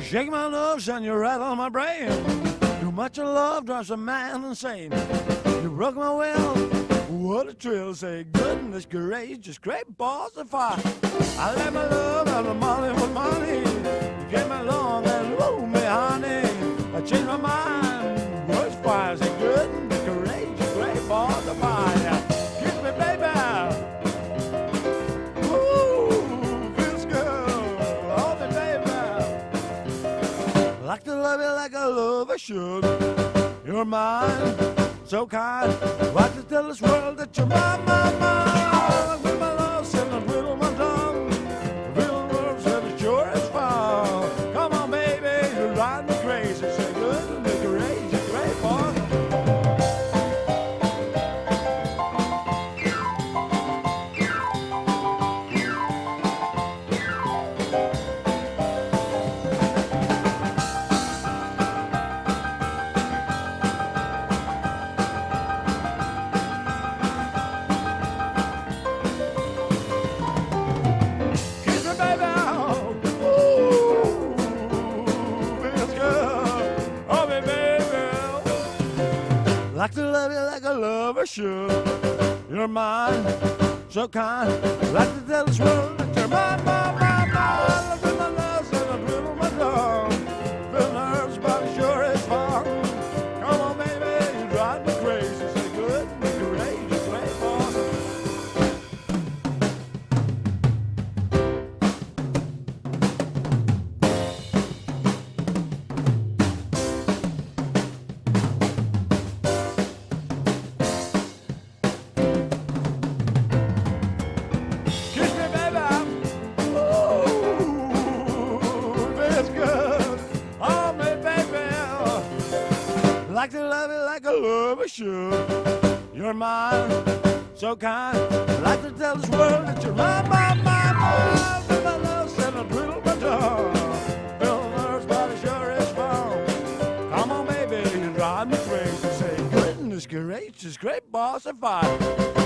shake my nerves and you rattle my brain. Too much of love drives a man insane. You broke my will, what a thrill. Say goodness gracious, great balls of fire. I let my love and the money with money. You came along and woo me honey. I changed my mind, words fire. Say goodness gracious, great balls of fire. Kiss me baby, ooh, feels good. Hold me baby, like to love you like a lover should. You're mine, so kind. Like to tell this world that you're mine, mine, mine. With my love, send a riddle my tongue. Riddle words that it sure is fun. Come on, baby, you drive me crazy. Say good and the crazy, great fun. Like to love you like a lover should. You're mine, so kind. Like to tell this world that you're mine, mine, mine, mine. Look at my love, and I dribble my tongue. Feel nerves, but it sure is fun. Come on, baby, you drive me crazy. Say good, make you rage, you great fun. Like to love you like a lover should. You're mine, so kind. Like to tell this world that you're mine, mine, mine, mine. With my love, send a riddle my tongue. Feel nerves, but it sure is fun. Come on, baby, you drive me crazy. Say goodness gracious, great boss of fire.